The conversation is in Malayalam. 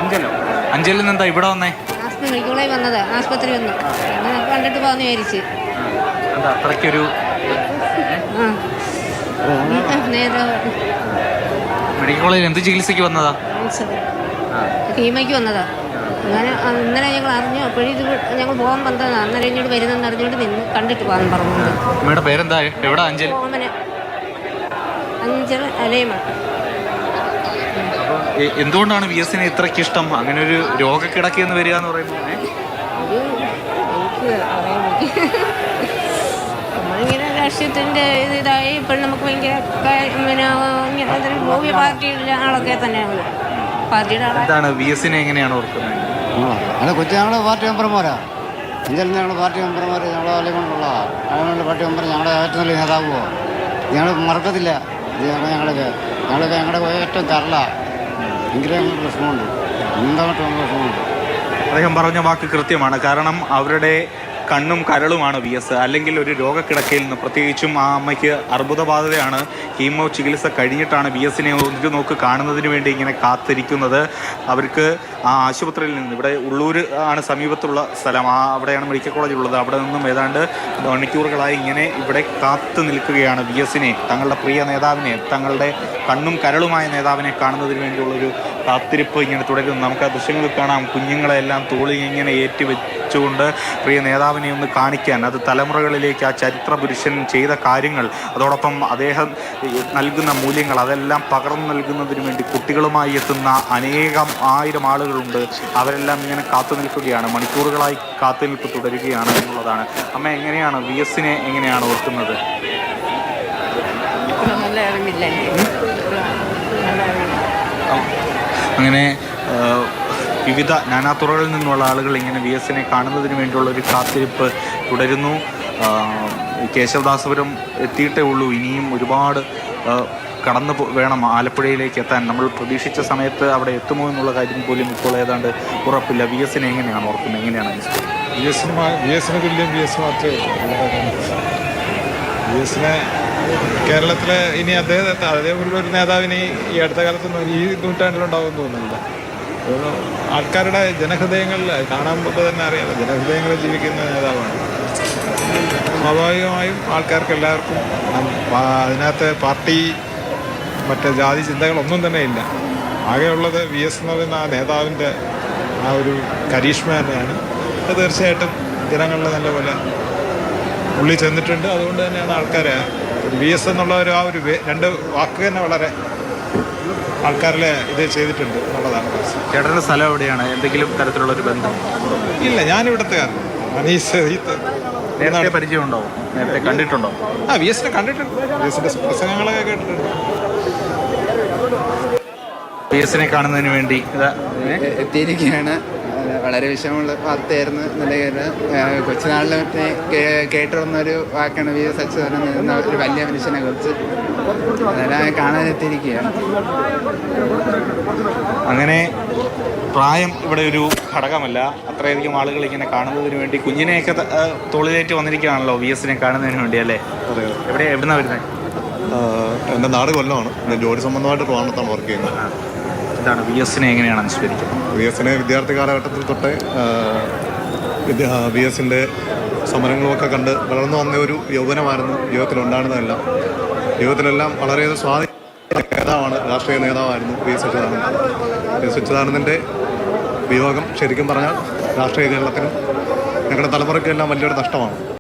അഞ്ചലോ? അഞ്ചലിൽ നിന്ന് എന്താ ഇവിടെ വന്നേ? മെഡിക്കൽ വന്നത്, ആശുപത്രി വന്നു കണ്ടിട്ട് പോകാന്ന് വിചാരിച്ച്. എന്താ അത്രയ്ക്കൊരു മെഡിക്കൽ കോളേജിൽ എന്ത് ചികിത്സയ്ക്ക് വന്നതാ? ഹീമയ്ക്ക് വന്നതാ. അങ്ങനെ ഇന്നലെ ഞങ്ങൾ അറിഞ്ഞു. അപ്പോഴും ഇത് ഞങ്ങൾ പോകാൻ വന്നതാണ്. അന്നേരം ഇങ്ങോട്ട് വരുന്നെന്ന് അറിഞ്ഞുകൊണ്ട് നിന്ന് കണ്ടിട്ട് പോകാൻ പറഞ്ഞത്. അമ്മയുടെ പേരെന്താ? എവിടെ? അഞ്ചൽ. അഞ്ചൽ അലൈമ. എന്തുകൊണ്ടാണ് വി എസിനെ ഇത്രയ്ക്ക് ഇഷ്ടം? അങ്ങനെ ഒരു രോഗക്കിടക്കെന്ന് വരിക എന്ന് പറയുമ്പോൾ നമ്മളിങ്ങനെ രാഷ്ട്രീയത്തിൻ്റെ ഇതായി ഇപ്പോൾ നമുക്ക് ഭയങ്കര പിന്നെ പാർട്ടിയുടെ ആളൊക്കെ തന്നെയാണ്. പാർട്ടിയുടെ ആളാണ്. വി എസിനെ എങ്ങനെയാണ് ഓർക്കുന്നത്? അത് കൊച്ചു ഞങ്ങളുടെ പാർട്ടി മെമ്പർമാരാ. അഞ്ചലിൽ ഞങ്ങളുടെ പാർട്ടി മെമ്പർമാർ ഞങ്ങളെ അലൈമണ്ടുള്ള പാർട്ടി മെമ്പർ ഞങ്ങളുടെ ഏറ്റവും നല്ല നേതാവുമോ ഞങ്ങൾ മറക്കത്തില്ല. ഞങ്ങളൊക്കെ ഞങ്ങളുടെ ഏറ്റവും കരള ഭയങ്കര വിഷമമുണ്ട്. എന്തായിട്ടും വിഷമമുണ്ട്. അദ്ദേഹം പറഞ്ഞ വാക്ക് കൃത്യമാണ്. കാരണം അവരുടെ കണ്ണും കരളുമാണ് വി എസ്. അല്ലെങ്കിൽ ഒരു രോഗക്കിടക്കയിൽ നിന്ന്, പ്രത്യേകിച്ചും ആ അമ്മയ്ക്ക് അർബുദബാധിതയാണ്. കീമോ ചികിത്സ കഴിഞ്ഞിട്ടാണ് വി എസിനെ ഒരു നോക്ക് കാണുന്നതിന് വേണ്ടി ഇങ്ങനെ കാത്തിരിക്കുന്നത്. അവർക്ക് ആ ആശുപത്രിയിൽ നിന്ന്, ഇവിടെ ഉള്ളൂർ ആണ് സമീപത്തുള്ള സ്ഥലം, അവിടെയാണ് മെഡിക്കൽ കോളേജ് ഉള്ളത്. അവിടെ നിന്നും ഏതാണ്ട് മണിക്കൂറുകളായി ഇങ്ങനെ ഇവിടെ കാത്തു നിൽക്കുകയാണ് വി എസിനെ, തങ്ങളുടെ പ്രിയ നേതാവിനെ, തങ്ങളുടെ കണ്ണും കരളുമായ നേതാവിനെ കാണുന്നതിന് വേണ്ടിയുള്ളൊരു കാത്തിരിപ്പ് ഇങ്ങനെ തുടരുന്നു. നമുക്ക് ആ ദൃശ്യങ്ങൾ കാണാം. കുഞ്ഞുങ്ങളെല്ലാം തോളിൽ ഇങ്ങനെ ഏറ്റുവെച്ചുകൊണ്ട് പ്രിയ നേതാവിനെ ഒന്ന് കാണിക്കാൻ, അത് തലമുറകളിലേക്ക് ആ ചരിത്ര പുരുഷൻ ചെയ്ത കാര്യങ്ങൾ, അതോടൊപ്പം അദ്ദേഹം നൽകുന്ന മൂല്യങ്ങൾ, അതെല്ലാം പകർന്നു നൽകുന്നതിന് വേണ്ടി കുട്ടികളുമായി എത്തുന്ന അനേകം ആയിരം ആളുകളുണ്ട്. അവരെല്ലാം ഇങ്ങനെ കാത്തു നിൽക്കുകയാണ്. മണിക്കൂറുകളായി കാത്തുനിൽപ്പ് തുടരുകയാണ് എന്നുള്ളതാണ്. അമ്മ എങ്ങനെയാണ് വി എസിനെ എങ്ങനെയാണ് ഓർക്കുന്നത്? അങ്ങനെ വിവിധ നാനാതുറകളിൽ നിന്നുള്ള ആളുകൾ ഇങ്ങനെ വി എസിനെ കാണുന്നതിന് വേണ്ടിയുള്ളൊരു കാത്തിരിപ്പ് തുടരുന്നു. കേശവദാസപുരം എത്തിയിട്ടേ ഉള്ളൂ. ഇനിയും ഒരുപാട് കടന്നു വേണം ആലപ്പുഴയിലേക്ക് എത്താൻ. നമ്മൾ പ്രതീക്ഷിച്ച സമയത്ത് അവിടെ എത്തുമോ എന്നുള്ള കാര്യം പോലും ഇപ്പോൾ ഏതാണ്ട് ഉറപ്പില്ല. വി എസിനെ എങ്ങനെയാണ് ഓർക്കുന്നത്? എങ്ങനെയാണ് വി എസിന് തുല്യം വി എസ് മാത്രമേ വി എസിനെ കേരളത്തിലെ ഇനി അദ്ദേഹത്തെ അതേപോലുള്ള ഒരു നേതാവിന് ഈ അടുത്ത കാലത്തൊന്നും ഈ നൂറ്റാണ്ടിലുണ്ടാവുമെന്ന് തോന്നുന്നില്ല. ആൾക്കാരുടെ ജനഹൃദയങ്ങളിൽ കാണുമ്പോൾ തന്നെ അറിയാം, ജനഹൃദയങ്ങളിൽ ജീവിക്കുന്ന നേതാവാണ്. സ്വാഭാവികമായും ആൾക്കാർക്ക് എല്ലാവർക്കും അതിനകത്ത് പാർട്ടി മറ്റ് ജാതി ചിന്തകളൊന്നും തന്നെ ഇല്ല. ആകെയുള്ളത് വി എസ് എന്ന് പറയുന്ന ആ നേതാവിൻ്റെ ആ ഒരു കരീഷ്മ തന്നെയാണ്. അത് തീർച്ചയായിട്ടും ജനങ്ങളിൽ നല്ലപോലെ ഉള്ളിൽ ചെന്നിട്ടുണ്ട്. അതുകൊണ്ട് തന്നെയാണ് ആൾക്കാരെ വി എസ് എന്നുള്ള ആ ഒരു രണ്ട് വാക്ക് തന്നെ വളരെ ആൾക്കാരിലെ ഇത് ചെയ്തിട്ടുണ്ട് എന്നുള്ളതാണ്. ചേട്ടൻ്റെ സ്ഥലം എവിടെയാണ്? എന്തെങ്കിലും തരത്തിലുള്ള ഒരു ബന്ധം ഇല്ല. ഞാനിവിടുത്തെ മനീഷ് നേരത്തെ പരിചയം ഉണ്ടോ? നേരത്തെ കണ്ടിട്ടുണ്ടോ? വി എസിനെ കണ്ടിട്ടുണ്ട്. വി എസിൻ്റെ പ്രസംഗങ്ങളൊക്കെ കേട്ടിട്ടുണ്ട്. വി എസിനെ കാണുന്നതിന് വേണ്ടി എത്തിയിരിക്കുകയാണ്. വളരെ വിഷമമുള്ള വാർത്തയായിരുന്നു. നല്ല കൊച്ചുനാളിൽ കേട്ടിരുന്നൊരു വാക്കാണ് വി എസ് അച്യുതാനന്ദൻ എന്ന ഒരു വലിയ മനുഷ്യനെ കുറിച്ച്. അതെല്ലാം കാണാനെത്തിയിരിക്കുകയാണ്. അങ്ങനെ പ്രായം ഇവിടെ ഒരു ഘടകമല്ല. അത്രയധികം ആളുകൾ ഇങ്ങനെ കാണുന്നതിന് വേണ്ടി കുഞ്ഞിനെയൊക്കെ തോളിലേറ്റ് വന്നിരിക്കുകയാണല്ലോ വി എസിനെ കാണുന്നതിന് വേണ്ടി, അല്ലേ? എവിടുന്നാണ് വരുന്നത്? എൻ്റെ നാട് കൊല്ലമാണ്. ഞാൻ ജോലി സംബന്ധമായിട്ട് ട്രിവാൻഡ്രത്താണ് വർക്ക് ചെയ്യുന്നത്. എന്താണ് വി എസിനെ എങ്ങനെയാണ് അനുസ്മരിക്കുന്നത്? വി എസിനെ വിദ്യാർത്ഥി കാലഘട്ടത്തിൽ തൊട്ടേ വി എസിൻ്റെ സമരങ്ങളുമൊക്കെ കണ്ട് വളർന്നു വന്ന ഒരു യൗവനമായിരുന്നു ജീവിതത്തിലുണ്ടാകുന്നതെല്ലാം. ജീവിതത്തിലെല്ലാം വളരെയേറെ സ്വാധീന നേതാവാണ്, രാഷ്ട്രീയ നേതാവായിരുന്നു V S Achuthanandan. V S അച്യുതാനന്ദൻ്റെ വിയോഗം ശരിക്കും പറഞ്ഞാൽ രാഷ്ട്രീയ കേരളത്തിനും ഞങ്ങളുടെ തലമുറയ്ക്കെല്ലാം വലിയൊരു നഷ്ടമാണ്.